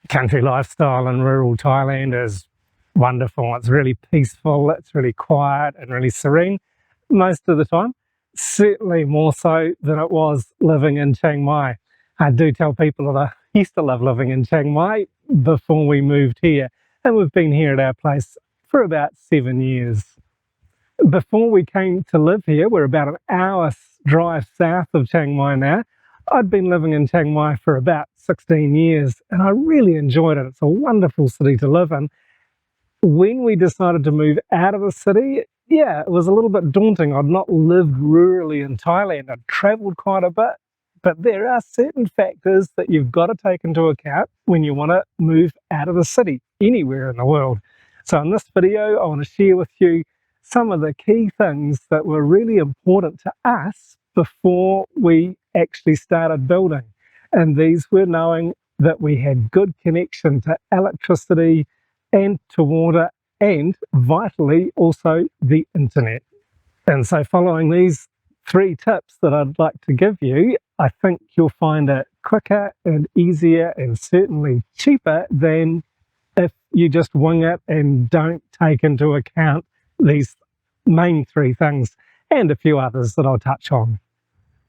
country lifestyle in rural Thailand is wonderful. It's really peaceful, it's really quiet and really serene most of the time, certainly more so than it was living in Chiang Mai. I do tell people that I used to love living in Chiang Mai before we moved here, and we've been here at our place for about 7 years. Before we came to live here, we're about an hour drive south of Chiang Mai now. I'd been living in Chiang Mai for about 16 years and I really enjoyed it. It's a wonderful city to live in. When we decided to move out of the city, yeah, it was a little bit daunting. I'd not lived rurally in Thailand. I'd travelled quite a bit, but there are certain factors that you've got to take into account when you want to move out of the city anywhere in the world. So in this video, I want to share with you some of the key things that were really important to us before we actually started building. And these were knowing that we had good connection to electricity and to water, and vitally also the internet. And so following these 3 tips that I'd like to give you, I think you'll find it quicker and easier and certainly cheaper than if you just wing it and don't take into account these main 3 things and a few others that I'll touch on.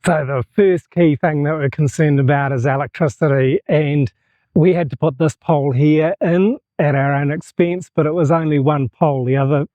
So the first key thing that we're concerned about is electricity, and we had to put this pole here in at our own expense, but it was only one pole. The other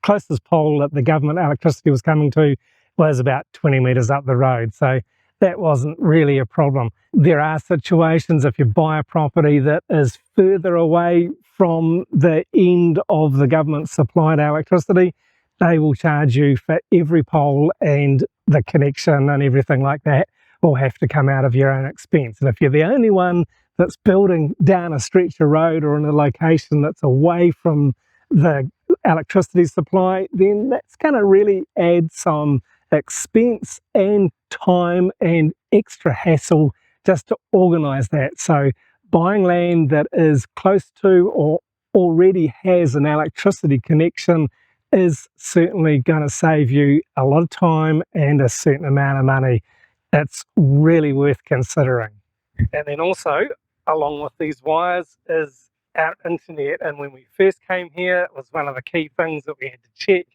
closest pole that the government electricity was coming to was about 20 metres up the road, so that wasn't really a problem. There are situations if you buy a property that is further away from the end of the government supplied electricity, they will charge you for every pole, and the connection and everything like that will have to come out of your own expense. And if you're the only one that's building down a stretch of road or in a location that's away from the electricity supply, then that's going to really add some expense and time and extra hassle just to organise that. So buying land that is close to or already has an electricity connection is certainly going to save you a lot of time and a certain amount of money. It's really worth considering. And then also, along with these wires is our internet. And when we first came here, it was one of the key things that we had to check.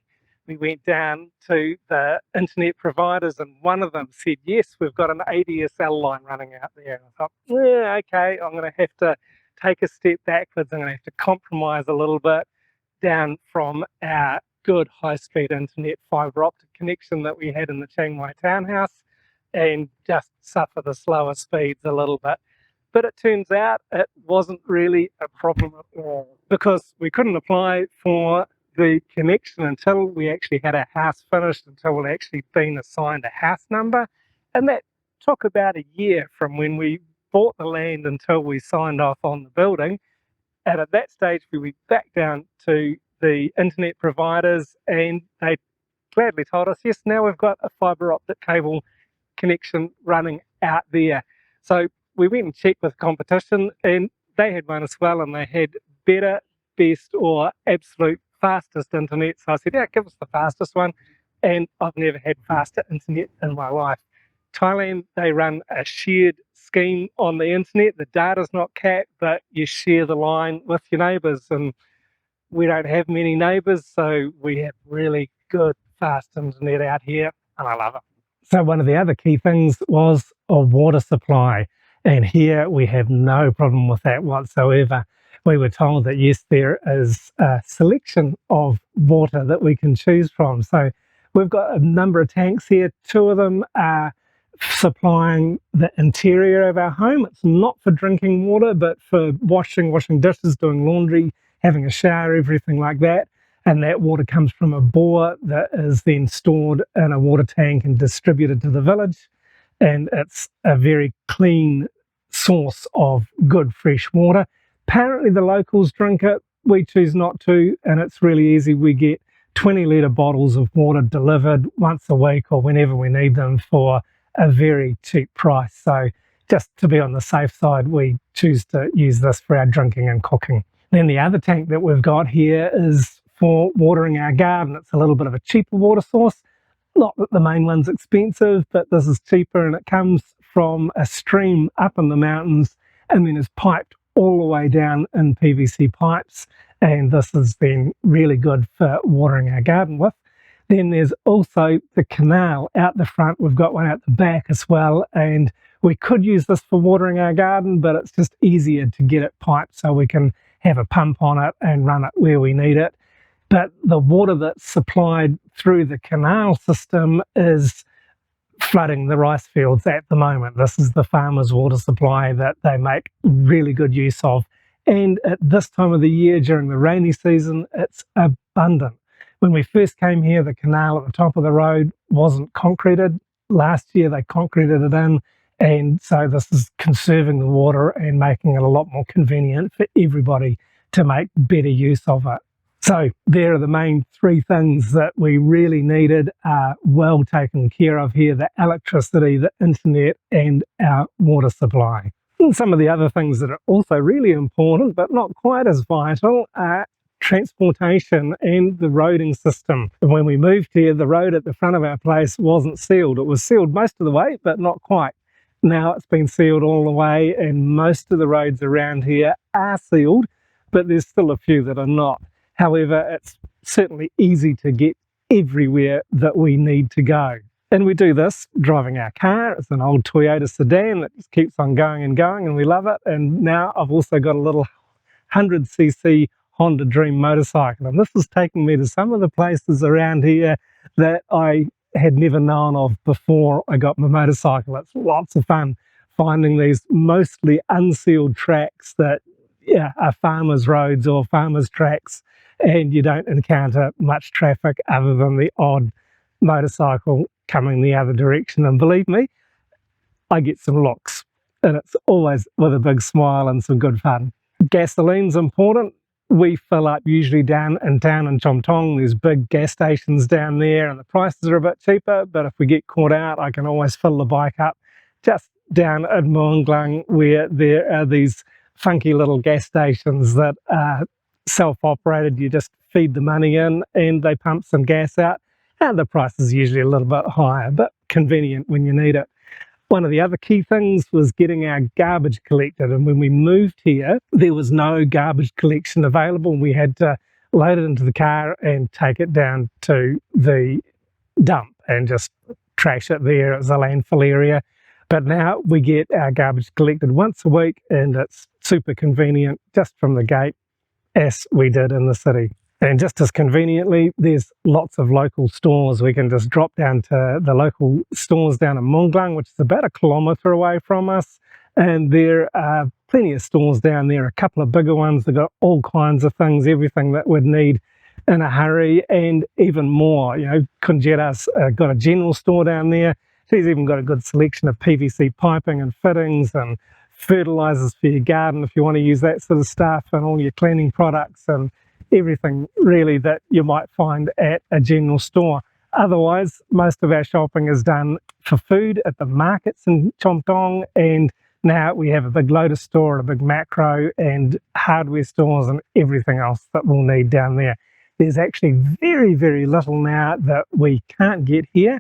We went down to the internet providers and one of them said, yes, we've got an ADSL line running out there. And I thought, yeah, okay, I'm going to have to take a step backwards. I'm going to have to compromise a little bit down from our good high-speed internet fibre optic connection that we had in the Chiang Mai townhouse and just suffer the slower speeds a little bit. But it turns out it wasn't really a problem at all, because we couldn't apply for the connection until we actually had our house finished, until we'd actually been assigned a house number. And that took about a year from when we bought the land until we signed off on the building. And at that stage, we went back down to the internet providers and they gladly told us, yes, now we've got a fibre optic cable connection running out there. So we went and checked with competition and they had one as well, and they had better, best or absolute fastest internet. So I said, yeah, give us the fastest one. And I've never had faster internet in my life. Thailand, they run a shared scheme on the internet. The data's not capped, but you share the line with your neighbours, and we don't have many neighbours, so we have really good fast internet out here, and I love it. So one of the other key things was a water supply, and here we have no problem with that whatsoever. We were told that yes, there is a selection of water that we can choose from. So we've got a number of tanks here. 2 of them are supplying the interior of our home. It's not for drinking water, but for washing dishes, doing laundry, having a shower, everything like that. And that water comes from a bore that is then stored in a water tank and distributed to the village. And it's a very clean source of good fresh water. Apparently the locals drink it. We choose not to, and it's really easy. We get 20-litre bottles of water delivered once a week or whenever we need them for a very cheap price. So just to be on the safe side, we choose to use this for our drinking and cooking. Then the other tank that we've got here is for watering our garden. It's a little bit of a cheaper water source. Not that the main one's expensive, but this is cheaper, and it comes from a stream up in the mountains and then is piped all the way down in PVC pipes, and this has been really good for watering our garden with. Then there's also the canal out the front. We've got one out the back as well, and we could use this for watering our garden, but it's just easier to get it piped so we can have a pump on it and run it where we need it. But the water that's supplied through the canal system is flooding the rice fields at the moment. This is the farmers' water supply that they make really good use of. And at this time of the year, during the rainy season, it's abundant. When we first came here, the canal at the top of the road wasn't concreted. Last year, they concreted it in. And so this is conserving the water and making it a lot more convenient for everybody to make better use of it. So there are the main three things that we really needed are well taken care of here: the electricity, the internet, and our water supply. And some of the other things that are also really important, but not quite as vital, are transportation and the roading system. And when we moved here, the road at the front of our place wasn't sealed. It was sealed most of the way, but not quite. Now it's been sealed all the way, and most of the roads around here are sealed, but there's still a few that are not. However, it's certainly easy to get everywhere that we need to go. And we do this driving our car. It's an old Toyota sedan that just keeps on going, and we love it. And now I've also got a little 100cc Honda Dream motorcycle. And this is taking me to some of the places around here that I had never known of before I got my motorcycle. It's lots of fun finding these mostly unsealed tracks that are farmers' roads or farmers' tracks, and you don't encounter much traffic other than the odd motorcycle coming the other direction. And believe me, I get some looks, and it's always with a big smile and some good fun. Gasoline's important. We fill up usually down in town in Chom Tong. There's big gas stations down there, and the prices are a bit cheaper, but if we get caught out, I can always fill the bike up just down at Muang, where there are these funky little gas stations that are self-operated. You just feed the money in and they pump some gas out, and the price is usually a little bit higher, but convenient when you need it. One of the other key things was getting our garbage collected, and when we moved here, there was no garbage collection available. We had to load it into the car and take it down to the dump and just trash it there as a landfill area. But now we get our garbage collected once a week, and it's super convenient just from the gate, as we did in the city. And just as conveniently, there's lots of local stores. We can just drop down to the local stores down in Muang, which is about 1 kilometre away from us. And there are plenty of stores down there, a couple of bigger ones that got all kinds of things, everything that we'd need in a hurry, and even more. You know, Kunjera's got a general store down there. She's even got a good selection of PVC piping and fittings and fertilizers for your garden if you want to use that sort of stuff, and all your cleaning products and everything really that you might find at a general store. Otherwise, most of our shopping is done for food at the markets in Chom Tong, and now we have a big Lotus store, a big Macro, and hardware stores and everything else that we'll need down there. There's actually very, very little now that we can't get here,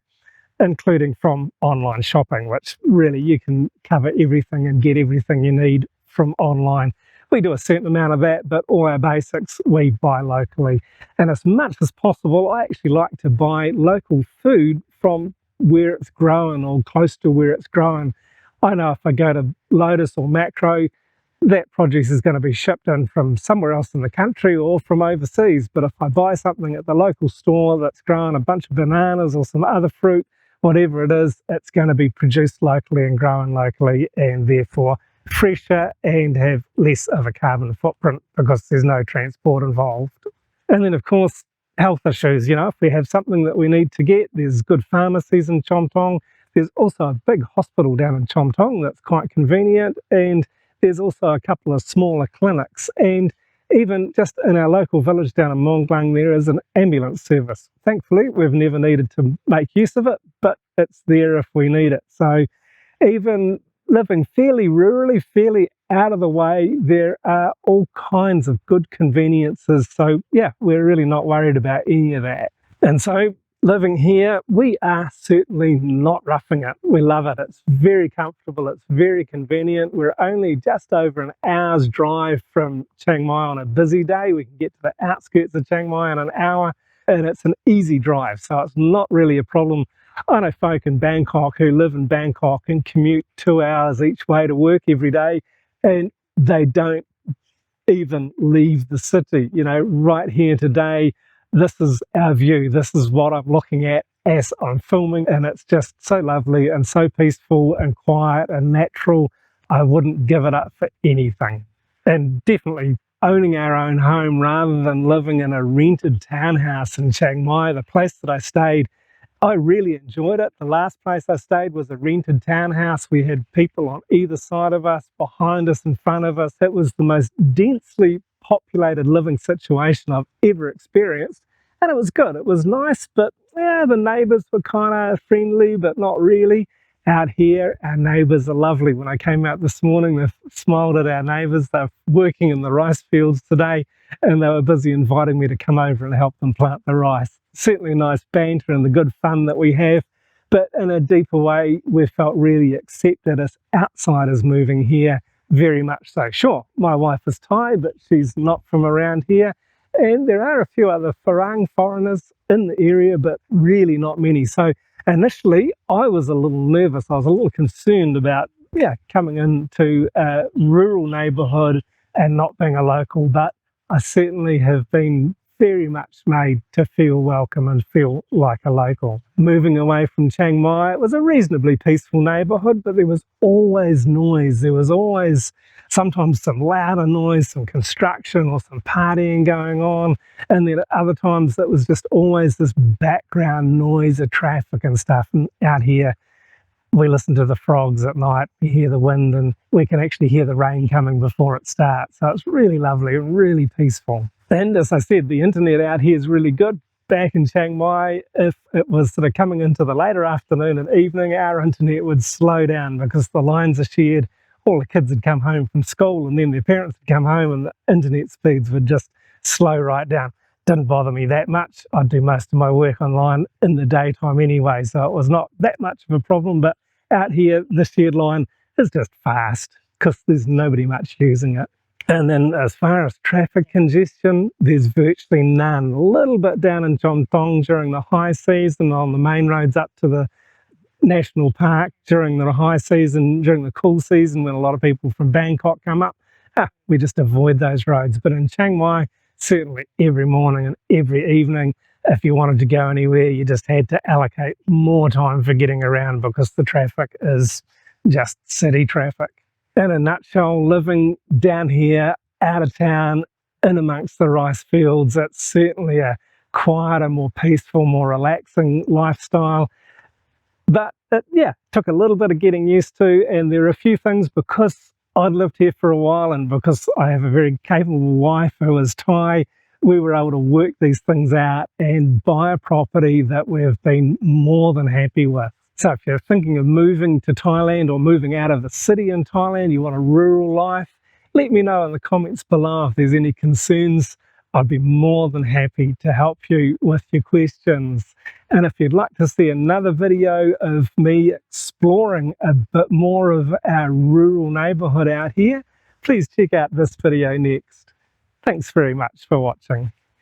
including from online shopping, which really you can cover everything and get everything you need from online. We do a certain amount of that, but all our basics we buy locally. And as much as possible, I actually like to buy local food from where it's grown or close to where it's grown. I know if I go to Lotus or Macro, that produce is going to be shipped in from somewhere else in the country or from overseas. But if I buy something at the local store that's grown, a bunch of bananas or some other fruit, whatever it is, it's going to be produced locally and grown locally, and therefore fresher and have less of a carbon footprint because there's no transport involved. And then, of course, health issues. You know, if we have something that we need to get, there's good pharmacies in Chom Tong. There's also a big hospital down in Chom Tong that's quite convenient, and there's also a couple of smaller clinics. And even just in our local village down in Muang, there is an ambulance service. Thankfully, we've never needed to make use of it, but it's there if we need it. So even living fairly rurally, fairly out of the way, there are all kinds of good conveniences. So yeah, we're really not worried about any of that. And so Living here, we are certainly not roughing it. We love it. It's very comfortable. It's very convenient. We're only just over an hour's drive from Chiang Mai on a busy day. We can get to the outskirts of Chiang Mai in an hour, and it's an easy drive, so it's not really a problem. I know folk in Bangkok who live in Bangkok and commute 2 hours each way to work every day, and they don't even leave the city. You know, right here today, this is our view. This is what I'm looking at as I'm filming, and it's just so lovely and so peaceful and quiet and natural. I wouldn't give it up for anything. And definitely owning our own home rather than living in a rented townhouse in Chiang Mai, the place that I stayed, I really enjoyed it. The last place I stayed was a rented townhouse. We had people on either side of us, behind us, in front of us. It was the most densely populated living situation I've ever experienced. And it was good. It was nice, but yeah, the neighbours were kind of friendly, but not really. Out here, our neighbours are lovely. When I came out this morning, they smiled at our neighbours. They're working in the rice fields today, and they were busy inviting me to come over and help them plant the rice. Certainly nice banter and the good fun that we have, but in a deeper way, we felt really accepted as outsiders moving here, very much so. Sure, my wife is Thai, but she's not from around here, and there are a few other Farang foreigners in the area, but really not many. So initially, I was a little nervous. I was a little concerned about, coming into a rural neighbourhood and not being a local, but I certainly have been very much made to feel welcome and feel like a local. Moving away from Chiang Mai, it was a reasonably peaceful neighbourhood, but there was always noise. There was always sometimes some louder noise, some construction or some partying going on. And then at other times it was just always this background noise of traffic and stuff. And out here, we listen to the frogs at night, we hear the wind, and we can actually hear the rain coming before it starts. So it's really lovely and really peaceful. And as I said, the internet out here is really good. Back in Chiang Mai, if it was sort of coming into the later afternoon and evening, our internet would slow down because the lines are shared. All the kids would come home from school and then their parents would come home and the internet speeds would just slow right down. Didn't bother me that much. I'd do most of my work online in the daytime anyway, so it was not that much of a problem. But out here, the shared line is just fast because there's nobody much using it. And then as far as traffic congestion, there's virtually none. A little bit down in Chom Thong during the high season on the main roads up to the national park during the high season, during the cool season when a lot of people from Bangkok come up. We just avoid those roads. But in Chiang Mai, certainly every morning and every evening, if you wanted to go anywhere, you just had to allocate more time for getting around because the traffic is just city traffic. In a nutshell, living down here, out of town, in amongst the rice fields, it's certainly a quieter, more peaceful, more relaxing lifestyle. But it, took a little bit of getting used to, and there are a few things because I'd lived here for a while and because I have a very capable wife who is Thai, we were able to work these things out and buy a property that we've been more than happy with. So if you're thinking of moving to Thailand or moving out of the city in Thailand, you want a rural life, let me know in the comments below if there's any concerns. I'd be more than happy to help you with your questions. And if you'd like to see another video of me exploring a bit more of our rural neighbourhood out here, please check out this video next. Thanks very much for watching.